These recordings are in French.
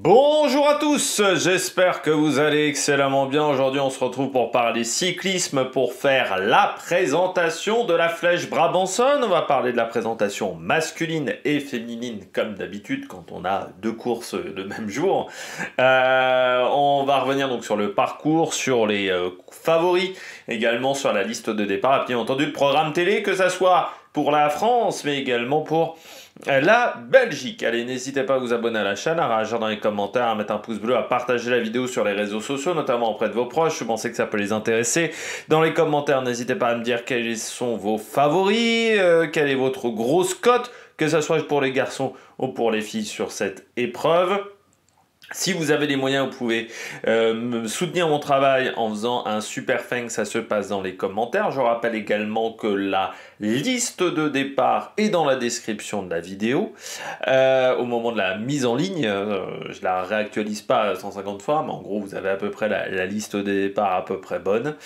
Bonjour à tous, j'espère que vous allez excellemment bien. Aujourd'hui on se retrouve pour parler cyclisme, pour faire la présentation de la Flèche Brabançonne. On va parler de la présentation masculine et féminine comme d'habitude quand on a deux courses le même jour. On va revenir donc sur le parcours, sur les favoris, également sur la liste de départ, et bien entendu le programme télé, que ça soit pour la France mais également pour la Belgique. Allez, n'hésitez pas à vous abonner à la chaîne, à réagir dans les commentaires, à mettre un pouce bleu, à partager la vidéo sur les réseaux sociaux, notamment auprès de vos proches. Je pensais que ça peut les intéresser. Dans les commentaires, n'hésitez pas à me dire quels sont vos favoris, quelle est votre grosse cote, que ce soit pour les garçons ou pour les filles sur cette épreuve. Si vous avez les moyens, vous pouvez me soutenir mon travail en faisant un super thanks, ça se passe dans les commentaires. Je rappelle également que la liste de départ est dans la description de la vidéo. Au moment de la mise en ligne, je la réactualise pas 150 fois, mais en gros vous avez à peu près la liste de départ à peu près bonne.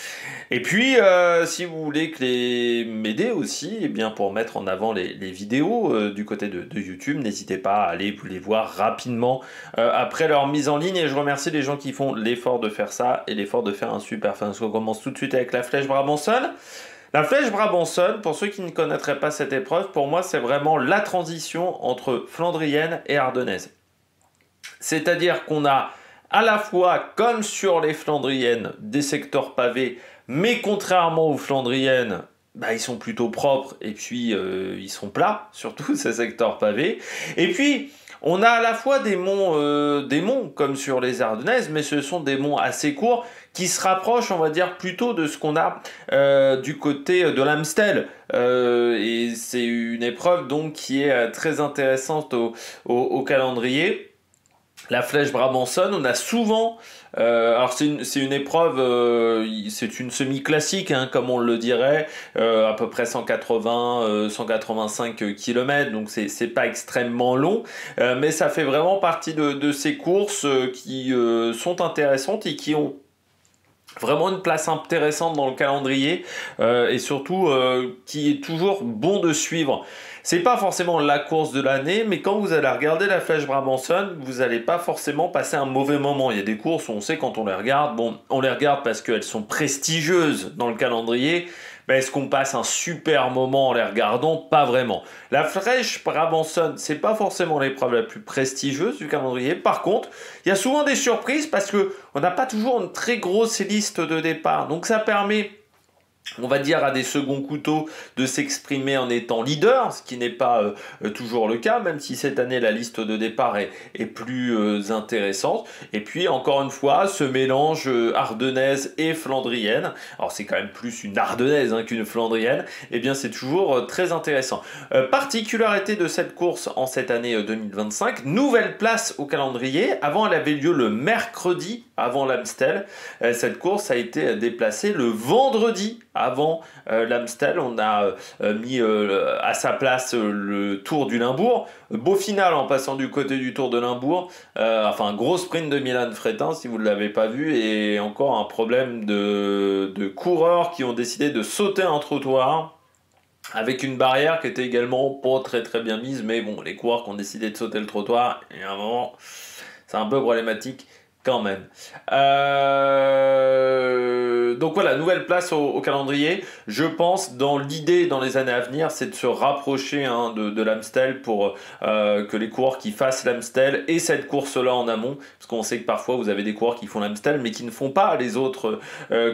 Et puis si vous voulez m'aider aussi, eh bien, pour mettre en avant les vidéos du côté de YouTube, n'hésitez pas à aller les voir rapidement après leur mise en ligne, et je remercie les gens qui font l'effort de faire ça et l'effort de faire un super fan. On commence tout de suite avec la Flèche Brabançonne. La Flèche Brabançonne, pour ceux qui ne connaîtraient pas cette épreuve, pour moi c'est vraiment la transition entre flandrienne et ardennaise. C'est-à-dire qu'on a à la fois, comme sur les flandriennes, des secteurs pavés, mais contrairement aux flandriennes, ils sont plutôt propres et puis ils sont plats, surtout ces secteurs pavés. Et puis on a à la fois des monts comme sur les Ardennaises, mais ce sont des monts assez courts qui se rapprochent, on va dire, plutôt de ce qu'on a du côté de l'Amstel. Et c'est une épreuve donc qui est très intéressante au calendrier. La Flèche Brabançonne, on a souvent, alors c'est une épreuve, c'est une semi-classique, hein, comme on le dirait, à peu près 180, 185 km, donc c'est pas extrêmement long, mais ça fait vraiment partie de ces courses qui sont intéressantes et qui ont vraiment une place intéressante dans le calendrier, et surtout qui est toujours bon de suivre. C'est pas forcément la course de l'année, mais quand vous allez regarder la Flèche Brabançonne, vous n'allez pas forcément passer un mauvais moment. Il y a des courses où on sait quand on les regarde, bon, on les regarde parce qu'elles sont prestigieuses dans le calendrier, mais est-ce qu'on passe un super moment en les regardant? Pas vraiment. La Flèche Brabançonne, c'est pas forcément l'épreuve la plus prestigieuse du calendrier. Par contre, il y a souvent des surprises parce qu'on n'a pas toujours une très grosse liste de départ. Donc ça permet, on va dire, à des seconds couteaux de s'exprimer en étant leader, ce qui n'est pas toujours le cas, même si cette année la liste de départ est plus intéressante. Et puis encore une fois, ce mélange ardennaise et flandrienne, alors c'est quand même plus une ardennaise qu'une flandrienne, et bien c'est toujours très intéressant. Particularité de cette course en cette année 2025, nouvelle place au calendrier. Avant elle avait lieu le mercredi avant l'Amstel. Cette course a été déplacée le vendredi avant l'Amstel. On a mis à sa place le Tour du Limbourg. Beau final en passant du côté du Tour de Limbourg. Enfin, un gros sprint de Milan Fretin si vous ne l'avez pas vu. Et encore un problème de coureurs qui ont décidé de sauter un trottoir avec une barrière qui était également pas très bien mise. Mais bon, les coureurs qui ont décidé de sauter le trottoir, et à un moment, c'est un peu problématique quand même. Donc voilà, nouvelle place au calendrier. Je pense, dans l'idée, dans les années à venir, c'est de se rapprocher de l'Amstel pour que les coureurs qui fassent l'Amstel et cette course-là en amont, parce qu'on sait que parfois vous avez des coureurs qui font l'Amstel mais qui ne font pas les autres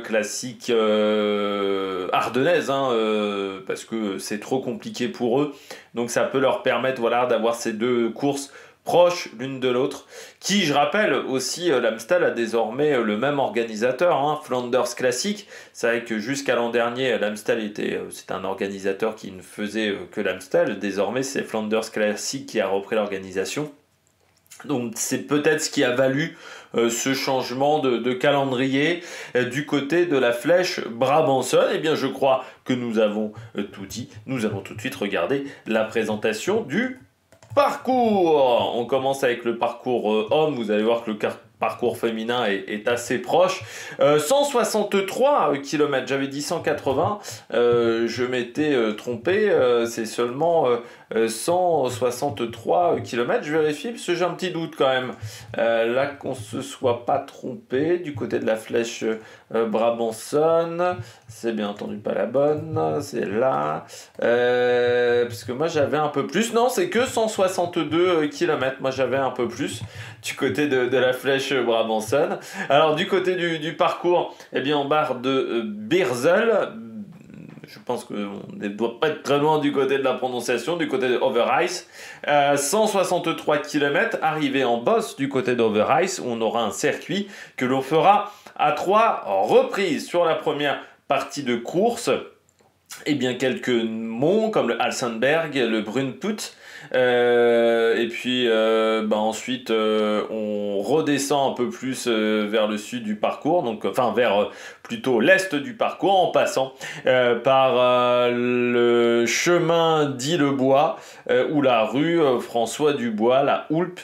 classiques ardennaises, parce que c'est trop compliqué pour eux. Donc ça peut leur permettre, voilà, d'avoir ces deux courses proches l'une de l'autre, qui, je rappelle aussi, l'Amstel a désormais le même organisateur, Flanders Classic. C'est vrai que jusqu'à l'an dernier, l'Amstel c'est un organisateur qui ne faisait que l'Amstel. Désormais, c'est Flanders Classic qui a repris l'organisation. Donc c'est peut-être ce qui a valu ce changement de calendrier du côté de la Flèche Brabançonne. Eh bien, je crois que nous avons tout dit. Nous allons tout de suite regarder la présentation du parcours. On commence avec le parcours homme. Vous allez voir que le parcours féminin est assez proche. 163 km, j'avais dit 180, je m'étais trompé, c'est seulement 163 km, je vérifie parce que j'ai un petit doute quand même. Là qu'on se soit pas trompé, du côté de la flèche Brabançonne, c'est bien entendu pas la bonne, c'est là, parce que moi j'avais un peu plus, non c'est que 162 km, moi j'avais un peu plus du côté de la flèche Brabançonne. Alors du côté du parcours, eh bien en barre de Beersel, je pense qu'on ne doit pas être très loin du côté de la prononciation, du côté de Overijse. 163 km, arrivé en bosse du côté d'Overijse, où on aura un circuit que l'on fera à 3 reprises. Sur la première partie de course, et bien quelques monts comme le Halsenberg, le Brunput, et puis ensuite on redescend un peu plus vers le sud du parcours, donc enfin vers plutôt l'est du parcours, en passant par le chemin d'Illebois ou la rue François Dubois, la Houlpe,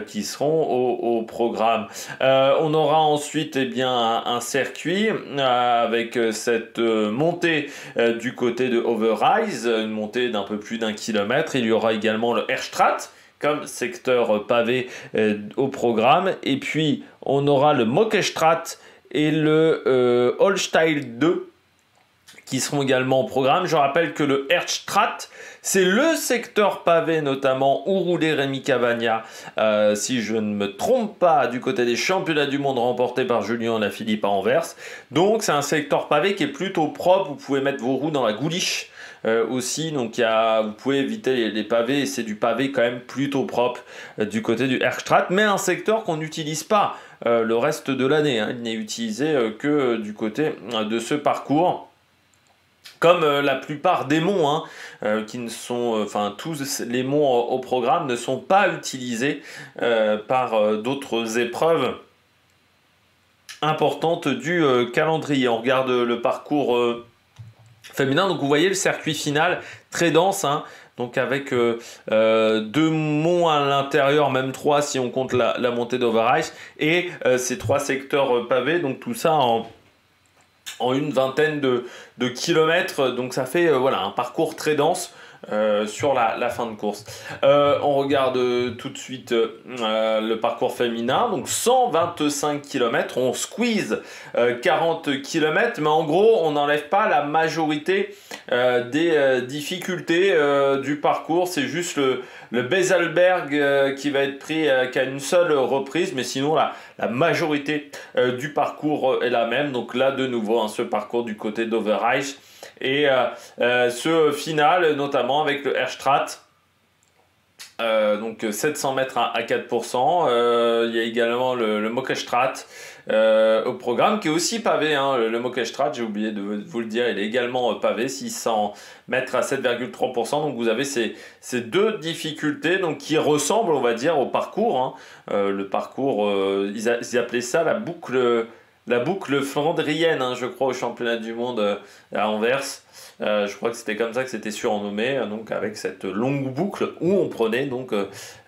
qui seront au programme. On aura ensuite bien un circuit avec cette montée du côté de Overijse, une montée d'un peu plus d'1 kilomètre. Il y aura également le Herstraat comme secteur pavé au programme. Et puis on aura le Mokestraat et le Holstein 2 qui seront également au programme. Je rappelle que le Herstraat, c'est le secteur pavé notamment où roulait Rémi Cavagna, si je ne me trompe pas, du côté des championnats du monde remportés par Julien Lafilippe à Anvers. Donc c'est un secteur pavé qui est plutôt propre, vous pouvez mettre vos roues dans la gouliche aussi, donc vous pouvez éviter les pavés, et c'est du pavé quand même plutôt propre du côté du Herstraat, mais un secteur qu'on n'utilise pas le reste de l'année, hein. Il n'est utilisé que du côté de ce parcours. Comme la plupart des monts, hein, qui ne sont, tous les monts au programme ne sont pas utilisés par d'autres épreuves importantes du calendrier. On regarde le parcours féminin, donc vous voyez le circuit final très dense, hein, donc avec 2 monts à l'intérieur, même 3 si on compte la montée d'Overijse, et ces 3 secteurs pavés, donc tout ça en une vingtaine de kilomètres, donc ça fait un parcours très dense sur la fin de course. On regarde tout de suite le parcours féminin, donc 125 km, on squeeze 40 km, mais en gros on n'enlève pas la majorité des difficultés du parcours, c'est juste le Bezelberg qui va être pris qu'à une seule reprise, mais sinon la majorité du parcours est la même. Donc là de nouveau ce parcours du côté d'Overijse et ce final notamment avec le Herstraat, donc 700 mètres à 4%. Il y a également le Mokestraat au programme qui est aussi pavé, hein. Le Mokestraat, j'ai oublié de vous le dire, il est également pavé, 600 mètres à 7,3%. Donc vous avez ces 2 difficultés donc, qui ressemblent, on va dire, au parcours, hein. Le parcours, ils appelaient ça la boucle flandrienne, hein, je crois, au championnat du monde à Anvers. Je crois que c'était comme ça que c'était surnommé, donc avec cette longue boucle où on prenait donc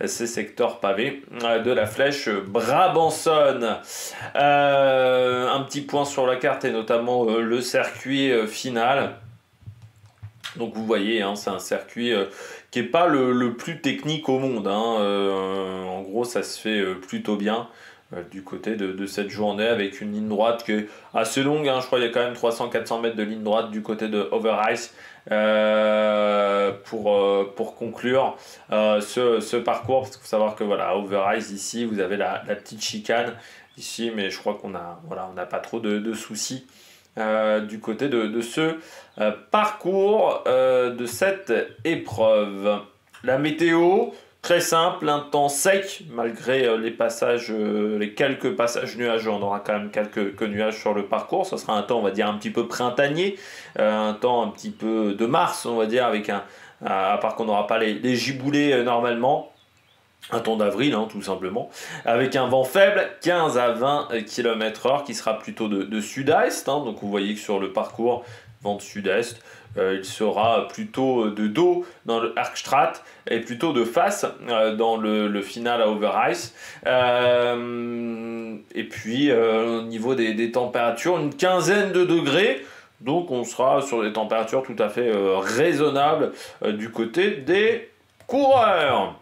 ces secteurs pavés de la flèche Brabançonne. Un petit point sur la carte et notamment le circuit final. Donc vous voyez, hein, c'est un circuit qui n'est pas le plus technique au monde, hein. En gros, ça se fait plutôt bien. Du côté de cette journée avec une ligne droite qui est assez longue, hein. Je crois qu'il y a quand même 300-400 mètres de ligne droite du côté de Overijse pour conclure ce parcours, parce qu'il faut savoir que à Overijse ici vous avez la petite chicane ici, mais je crois qu'on n'a pas trop de soucis du côté de ce parcours de cette épreuve. La météo, très simple, un temps sec, malgré les quelques passages nuageux, on aura quand même quelques nuages sur le parcours, ça sera un temps, on va dire, un petit peu printanier, un temps un petit peu de mars, on va dire, avec à part qu'on n'aura pas les giboulées normalement, un temps d'avril, hein, tout simplement, avec un vent faible, 15 à 20 km/h, qui sera plutôt de sud-est, hein, donc vous voyez que sur le parcours, vent de sud-est, il sera plutôt de dos dans le Herstraat et plutôt de face dans le final à Overijse. Et puis au niveau des températures, une quinzaine de degrés. Donc on sera sur des températures tout à fait raisonnables du côté des coureurs.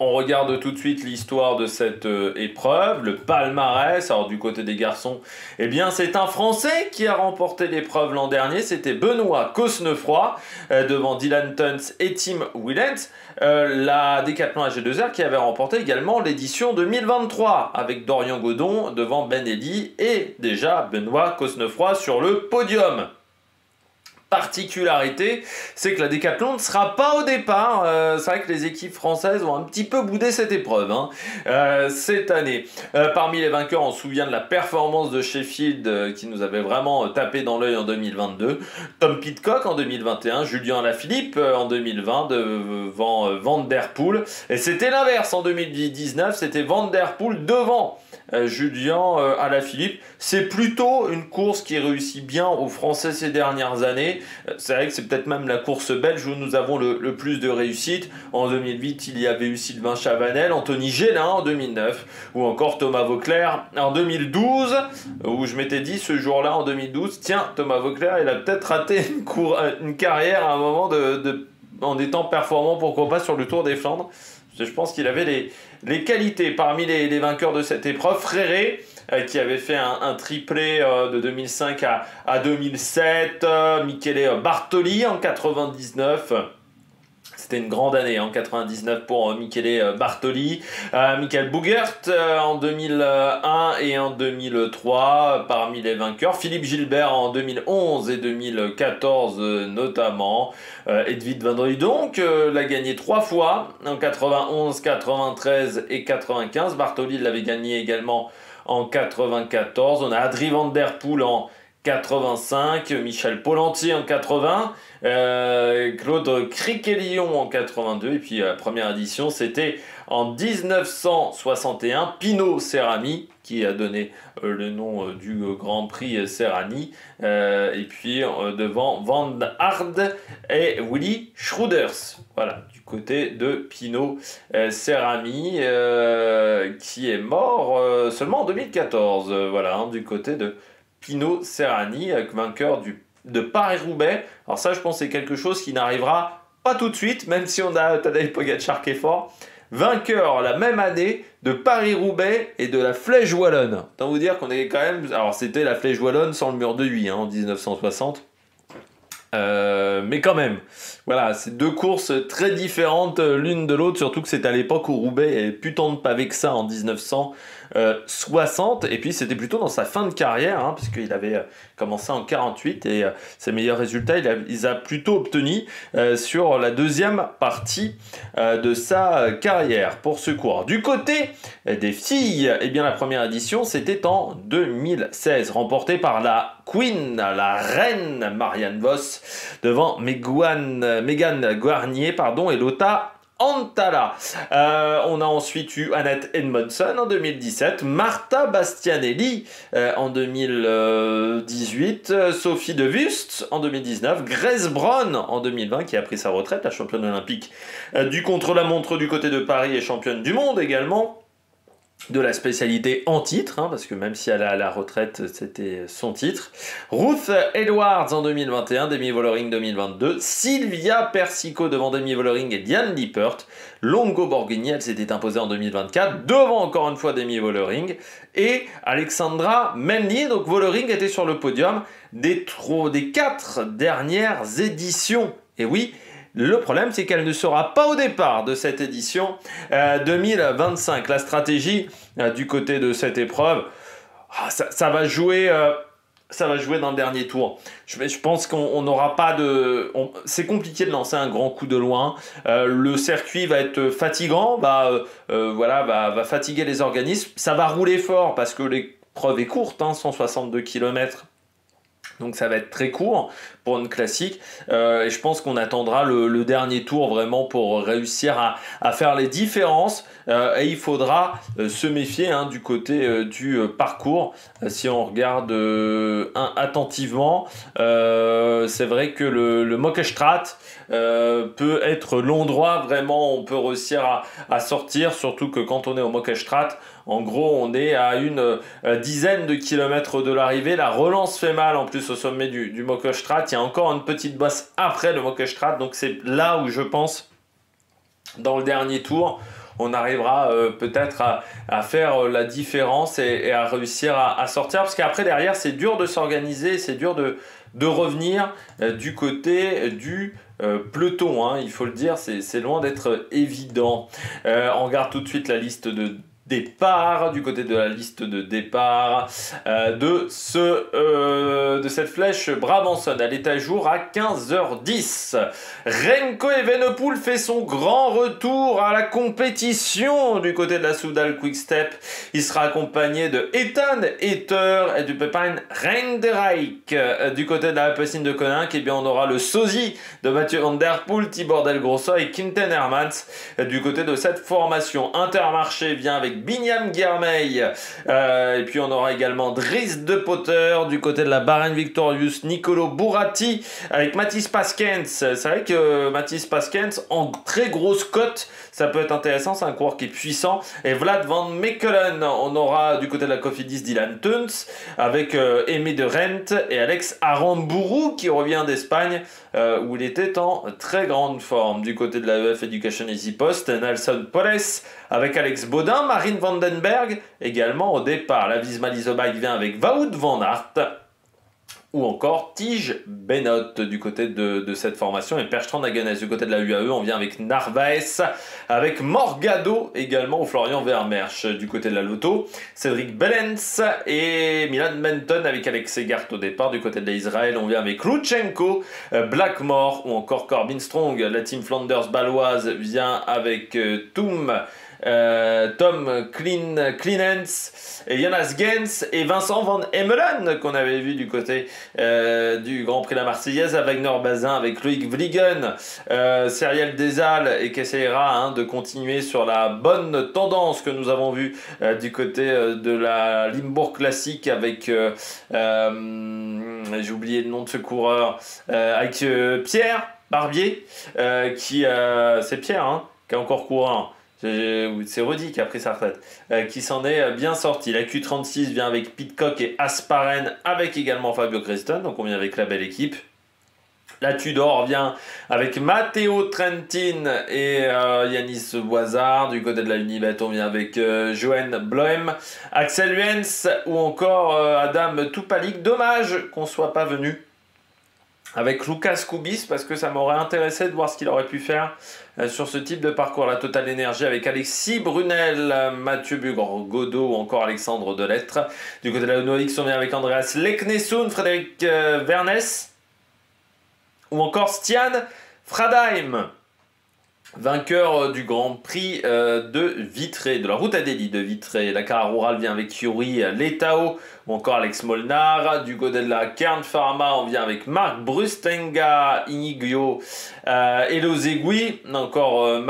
On regarde tout de suite l'histoire de cette épreuve, le palmarès. Alors du côté des garçons, eh bien c'est un Français qui a remporté l'épreuve l'an dernier. C'était Benoît Cosnefroy devant Dylan Tuns et Tim Willems. La Décathlon AG2R qui avait remporté également l'édition 2023 avec Dorian Godon devant Ben Eddy et déjà Benoît Cosnefroy sur le podium. Particularité, c'est que la Décathlon ne sera pas au départ. C'est vrai que les équipes françaises ont un petit peu boudé cette épreuve cette année. Parmi les vainqueurs, on se souvient de la performance de Sheffield qui nous avait vraiment tapé dans l'œil en 2022. Tom Pidcock en 2021, Julien Alaphilippe en 2020 devant Van Der Poel. Et c'était l'inverse en 2019, c'était Van Der Poel devant Julien Alaphilippe. C'est plutôt une course qui réussit bien aux Français ces dernières années. C'est vrai que c'est peut-être même la course belge où nous avons le plus de réussite. En 2008, il y avait eu Sylvain Chavanel, Anthony Gélin en 2009, ou encore Thomas Vauclair en 2012, où je m'étais dit ce jour-là, en 2012, tiens, Thomas Vauclair, il a peut-être raté une carrière à un moment en étant performant, pourquoi pas, sur le Tour des Flandres. Je pense qu'il avait les qualités. Parmi les vainqueurs de cette épreuve, Fréré, qui avait fait un triplé de 2005 à 2007, Michele Bartoli en 99. C'était une grande année en 99 pour Michele Bartoli, Michael Boogert en 2001 et en 2003 parmi les vainqueurs, Philippe Gilbert en 2011 et 2014 notamment, Edvald van Hooijdonk l'a gagné 3 fois en 91, 93 et 95, Bartoli l'avait gagné également en 94, on a Adrie van der Poel en 85, Michel Polanti en 80, Claude Criquelion en 82, et puis la première édition c'était en 1961, Pino Serrani qui a donné le nom du Grand Prix Serrani, et puis devant Van Aert et Willy Schroeders, voilà, du côté de Pino Serrani, qui est mort seulement en 2014, voilà, du côté de Pino Serrani, vainqueur de Paris-Roubaix. Alors ça, je pense que c'est quelque chose qui n'arrivera pas tout de suite, même si on a Tadej Pogačar qui est fort. Vainqueur la même année de Paris-Roubaix et de la Flèche Wallonne. Autant vous dire qu'on est quand même... Alors c'était la Flèche Wallonne sans le mur de Huy en 1960. Mais quand même, voilà, c'est deux courses très différentes l'une de l'autre, surtout que c'est à l'époque où Roubaix avait plus tant de pavés que ça en 1960, et puis c'était plutôt dans sa fin de carrière, puisqu'il avait commencé en 48, et ses meilleurs résultats, il a plutôt obtenu sur la deuxième partie de sa carrière pour ce cours. Du côté des filles, eh bien la première édition, c'était en 2016, remportée par la Queen, la reine Marianne Vos, devant Megan Guarnier et Lotta Antala. On a ensuite eu Annette Edmondson en 2017, Marta Bastianelli en 2018, Sophie De Wust en 2019, Grace Brown en 2020 qui a pris sa retraite, la championne olympique du contre-la-montre du côté de Paris et championne du monde également. De la spécialité en titre, parce que même si elle est à la retraite, c'était son titre. Ruth Edwards en 2021, Demi Vollering 2022, Sylvia Persico devant Demi Vollering et Diane Lippert, Longo Borghini, elle s'était imposée en 2024, devant encore une fois Demi Vollering, et Alexandra Mendy, donc Vollering était sur le podium des 4 dernières éditions. Et oui, le problème, c'est qu'elle ne sera pas au départ de cette édition 2025. La stratégie du côté de cette épreuve, ça va jouer dans le dernier tour. Je pense qu'on n'aura pas de... c'est compliqué de lancer un grand coup de loin. Le circuit va être fatigant, va fatiguer les organismes. Ça va rouler fort parce que l'épreuve est courte, 162 km. Donc ça va être très court pour une classique, et je pense qu'on attendra le dernier tour vraiment pour réussir à faire les différences, et il faudra se méfier du côté du parcours. Si on regarde attentivement, c'est vrai que le Mokkestrat peut être l'endroit vraiment où on peut réussir à sortir, surtout que quand on est au Mokkestrat, En gros, on est à une dizaine de kilomètres de l'arrivée. La relance fait mal en plus au sommet du Mokostraat. Il y a encore une petite bosse après le Mokostraat. Donc c'est là où je pense, dans le dernier tour, on arrivera peut-être à faire la différence et à réussir à sortir. Parce qu'après, derrière, c'est dur de s'organiser, c'est dur de revenir du côté du peloton. Hein, il faut le dire, c'est loin d'être évident. On regarde tout de suite la liste de départ, du côté de la liste de départ de cette flèche Brabançonne. Elle est à jour à 15h10. Remco Evenepoel fait son grand retour à la compétition du côté de la Soudal Quick-Step. Il sera accompagné de Ethan Etter et du Pepijn Reinderijk. Du côté de la Alpecin de Koninck, eh bien, on aura le sosie de Mathieu Van Der Poel, Tibor Del Grosso et Quinten Hermans. Du côté de cette formation, Intermarché vient avec Binyam Girmay, et puis on aura également Dries de Potter du côté de la Bahrain Victorious, Nicolo Buratti avec Mathis Paskens. C'est vrai que Mathis Paskens en très grosse cote, ça peut être intéressant, c'est un coureur qui est puissant. Et Vlad Van Mechelen, on aura du côté de la Cofidis Dylan Teuns avec Aimé de Rent et Alex Aramburu qui revient d'Espagne où il était en très grande forme. Du côté de la EF Education Easy Post, Nelson Poles avec Alex Baudin, Marine Vandenberg également au départ. La Visma Leasebike vient avec Wout van Aert ou encore Tige Benoît du côté de cette formation et Perstrand Hagenes du côté de la UAE. On vient avec Narvaez, avec Morgado également ou Florian Vermersch du côté de la Lotto, Cédric Bellens et Milan Menton avec Alex Segart au départ. Du côté de l'Israël, on vient avec Lutsenko, Blackmore ou encore Corbin Strong. La team Flanders baloise vient avec Tom Cleanens et Jonas Gens et Vincent Van Hemelen qu'on avait vu du côté du Grand Prix de la Marseillaise, avec Wagner Bazin, avec Loïc Vliegen, Cyril Desal et qui essaiera de continuer sur la bonne tendance que nous avons vue du côté de la Limbourg Classique avec j'ai oublié le nom de ce coureur avec Pierre Barbier qui c'est Pierre qui est encore coureur. C'est Rodi qui a pris sa retraite, qui s'en est bien sorti. La Q36 vient avec Pidcock et Asparen, avec également Fabio Creston, donc on vient avec la belle équipe. La Tudor vient avec Matteo Trentin et Yanis Boisard. Du côté de la Unibet, on vient avec Johan Bloem, Axel Luens ou encore Adam Tupalik. Dommage qu'on ne soit pas venu avec Lucas Koubis, parce que ça m'aurait intéressé de voir ce qu'il aurait pu faire sur ce type de parcours. La Total Energy avec Alexis Brunel, Mathieu Bugor-Godot ou encore Alexandre Delettre. Du côté de la Uno X, on vient avec Andreas Leknesund, Frédéric Vernes ou encore Stian Fradheim, vainqueur du Grand Prix de Vitré, de la route à Delhi de Vitré. La Cara Rural vient avec Yuri Letao ou encore Alex Molnar. Du côté de la Kern Pharma, on vient avec Marc Brustenga, Inigio, Elo Zegui, encore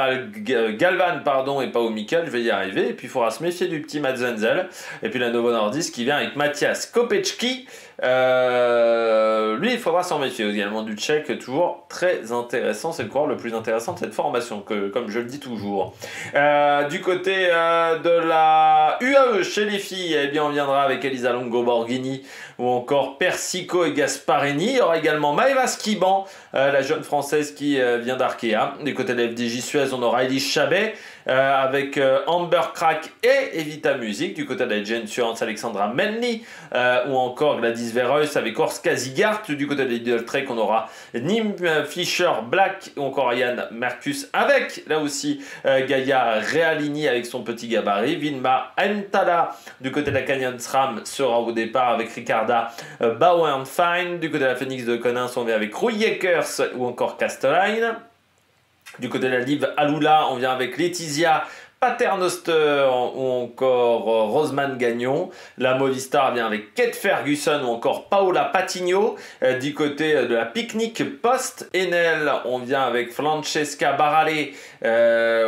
Galvan, pardon, et Pao Mikkel, je vais y arriver. Et puis il faudra se méfier du petit Matt Zenzel. Et puis la Novo Nordisk qui vient avec Mathias Kopecki. Lui, il faudra s'en méfier également du Tchèque, toujours très intéressant. C'est le coureur le plus intéressant de cette formation, comme je le dis toujours. Du côté de la UAE, chez les filles, eh bien, on viendra avec Elisa Longo Borghini ou encore Persico et Gasparini. Il y aura également Maëva Skiban, la jeune française qui vient d'Arkea. Du côté de la FDJ Suez, on aura Elise Chabet avec Amber Crack et Evita Music. Du côté de la Gen Insurance, Alexandra Menli ou encore Gladys Verheus avec Orska Zigart. Du côté de Lidl Trek, on aura Nim Fischer Black ou encore Yann Mercus avec là aussi Gaïa Realini avec son petit gabarit. Vinma Entala du côté de la Canyon SRAM sera au départ avec Ricarda Bauernfein. Du côté de la Phoenix de Conins, on vient avec Rui Ekers ou encore Castelline. Du côté de la Live Alula, on vient avec Laetitia Paternoster ou encore Rosemane Gagnon. La Movistar vient avec Kate Ferguson ou encore Paola Patigno. Du côté de la Picnic Post Enel, on vient avec Francesca Barale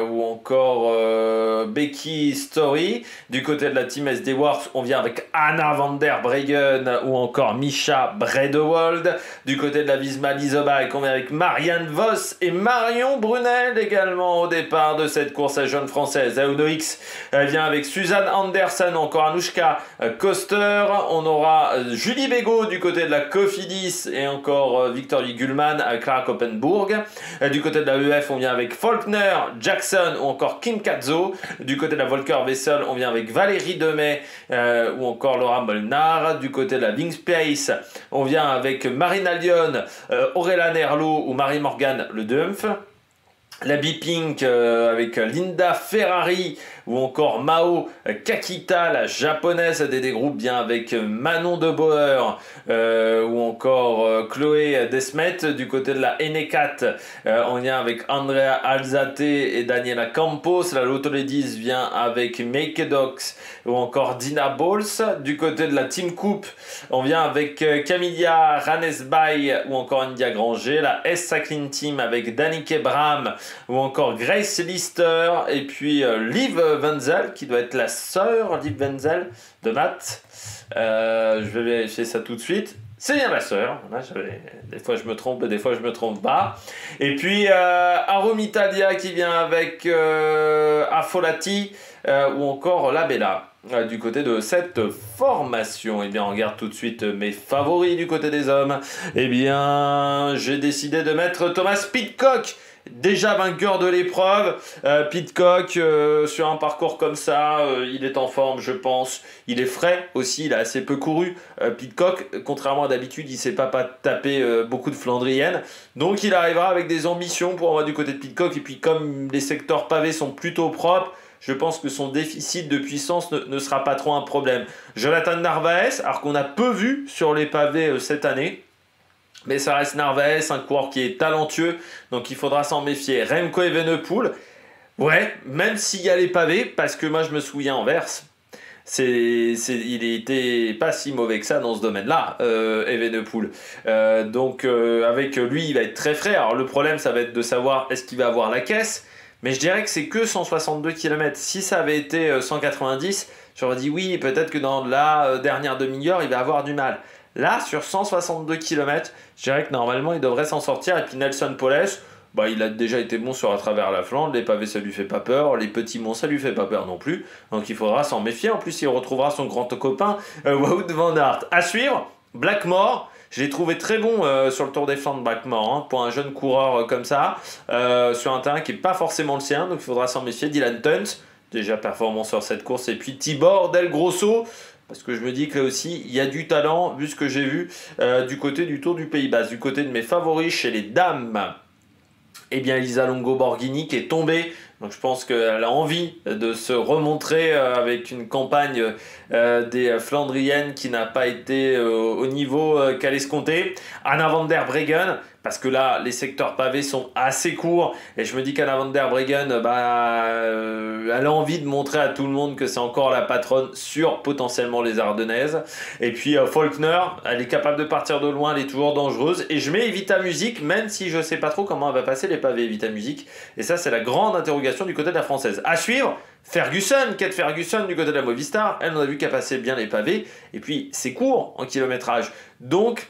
ou encore Becky Story. Du côté de la Team SD Wars, on vient avec Anna van der Breggen ou encore Misha Bredewold. Du côté de la Visma Leasebike, on vient avec Marianne Vos et Marion Brunel également au départ de cette course à jeunes françaises. française. Uno X vient avec Suzanne Anderson, encore Anouchka Koster. On aura Julie Bégaud du côté de la Cofidis et encore Victory Gullman à Clara Koppenburg. Du côté de la EF, on vient avec Faulkner, Jackson ou encore Kim Katzo. Du côté de la Volker Wessel, on vient avec Valérie Demey ou encore Laura Molnar. Du côté de la Wingspace, on vient avec Marina Lyon, Auréla Nerlo ou Marie-Morgane Le Dumpf. La B-Pink avec Linda Ferrari ou encore Mao Kakita, la japonaise des groupes, bien avec Manon de Boer ou encore Chloé Desmet. Du côté de la N4, on vient avec Andrea Alzate et Daniela Campos. La Lotto Ladies vient avec Make Docs ou encore Dina Bowles. Du côté de la Team Coupe, on vient avec Camilla Ranesby ou encore India Granger. La S Cycling Team avec Danique Bram ou encore Grace Lister et puis Liv Wenzel qui doit être la sœur Liv Wenzel de Matt. Je vais vérifier ça tout de suite. C'est bien la sœur. Des fois je me trompe, des fois je me trompe pas. Et puis Arum Italia qui vient avec Affolati ou encore La Bella. Du côté de cette formation, eh bien on regarde tout de suite mes favoris du côté des hommes. Eh bien j'ai décidé de mettre Thomas Pidcock, déjà vainqueur de l'épreuve. Pidcock, sur un parcours comme ça, il est en forme, je pense. Il est frais aussi, il a assez peu couru. Pidcock, contrairement à d'habitude, il ne sait pas taper beaucoup de Flandriennes. Donc il arrivera avec des ambitions pour moi du côté de Pidcock. Et puis comme les secteurs pavés sont plutôt propres, je pense que son déficit de puissance ne sera pas trop un problème. Jonathan Narvaez, alors qu'on a peu vu sur les pavés cette année, mais ça reste Narvaez, un coureur qui est talentueux, donc il faudra s'en méfier. Remco Evenepoel, ouais, même s'il y a les pavés, parce que moi je me souviens en Verse, il était pas si mauvais que ça dans ce domaine-là, Evenepoel. Donc avec lui, il va être très frais. Alors le problème, ça va être de savoir est-ce qu'il va avoir la caisse, mais je dirais que c'est que 162 km. Si ça avait été 190, j'aurais dit oui, peut-être que dans la dernière demi-heure, il va avoir du mal. Là, sur 162 km, je dirais que normalement, il devrait s'en sortir. Et puis Nelson Poles, bah, il a déjà été bon sur à travers la Flandre. Les pavés, ça lui fait pas peur. Les petits monts, ça lui fait pas peur non plus. Donc il faudra s'en méfier. En plus, il retrouvera son grand copain, Wout van Aert. À suivre, Blackmore. Je l'ai trouvé très bon sur le Tour des Flandres, Blackmore, hein, pour un jeune coureur comme ça, sur un terrain qui n'est pas forcément le sien. Donc il faudra s'en méfier. Dylan Tunt, déjà performant sur cette course. Et puis Tibor Del Grosso. Parce que je me dis que là aussi, il y a du talent, vu ce que j'ai vu du côté du Tour du Pays Basque. Du côté de mes favoris chez les dames, eh bien Elisa Longo Borghini qui est tombée. Donc je pense qu'elle a envie de se remontrer avec une campagne des Flandriennes qui n'a pas été au niveau qu'elle escomptait. Anna van der Breggen, parce que là, les secteurs pavés sont assez courts. Et je me dis qu'Anna van der Breggen, elle a envie de montrer à tout le monde que c'est encore la patronne sur potentiellement les Ardennaises. Et puis Faulkner, elle est capable de partir de loin, elle est toujours dangereuse. Et je mets Evita Music, même si je ne sais pas trop comment elle va passer les pavés, Evita Music. Et ça, c'est la grande interrogation du côté de la française. À suivre, Ferguson, Kate Ferguson du côté de la Movistar. Elle, on a vu qu'elle passait bien les pavés. Et puis, c'est court en kilométrage. Donc,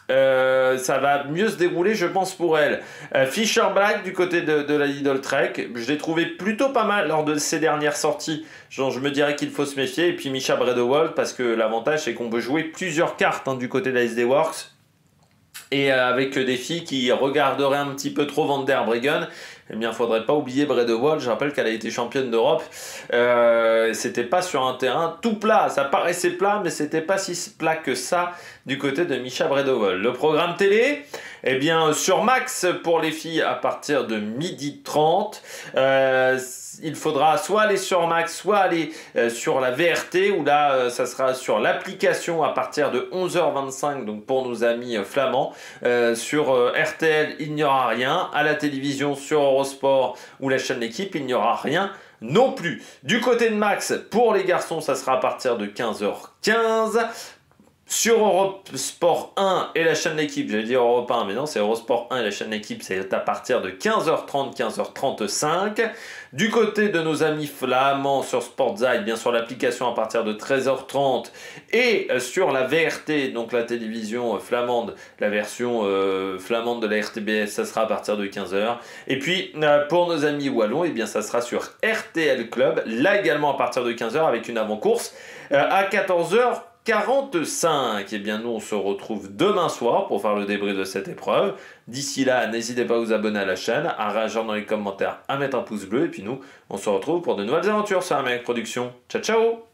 ça va mieux se dérouler, je pense, pour elle. Fisher Black du côté de la Lidl Trek, je l'ai trouvé plutôt pas mal lors de ses dernières sorties. Genre, je me dirais qu'il faut se méfier. Et puis Misha Bredewold, parce que l'avantage, c'est qu'on peut jouer plusieurs cartes du côté de la SD Works. Et avec des filles qui regarderaient un petit peu trop Van der Breggen, eh bien, il ne faudrait pas oublier Bredewold. Je rappelle qu'elle a été championne d'Europe. C'était pas sur un terrain tout plat. Ça paraissait plat, mais c'était pas si plat que ça du côté de Misha Bredewold. Le programme télé, eh bien, sur Max pour les filles à partir de 12h30. Il faudra soit aller sur Max, soit aller sur la VRT, où là, ça sera sur l'application à partir de 11h25, donc pour nos amis flamands. Sur RTL, il n'y aura rien. À la télévision, sur Eurosport ou la chaîne L'équipe, il n'y aura rien non plus. Du côté de Max, pour les garçons, ça sera à partir de 15h15. Sur Europe Sport 1 et la chaîne L'équipe, j'allais dire Europe 1, mais non, c'est Eurosport 1 et la chaîne L'équipe, c'est à partir de 15h30, 15h35. Du côté de nos amis flamands sur Sportza, bien sûr l'application à partir de 13h30. Et sur la VRT, donc la télévision flamande, la version flamande de la RTBS, ça sera à partir de 15h. Et puis pour nos amis wallons, eh bien ça sera sur RTL Club, là également à partir de 15h avec une avant-course à 14h45. Et bien nous on se retrouve demain soir pour faire le débrief de cette épreuve. D'ici là, n'hésitez pas à vous abonner à la chaîne, à réagir dans les commentaires, à mettre un pouce bleu. Et puis nous, on se retrouve pour de nouvelles aventures sur Amérique Production. Ciao ciao.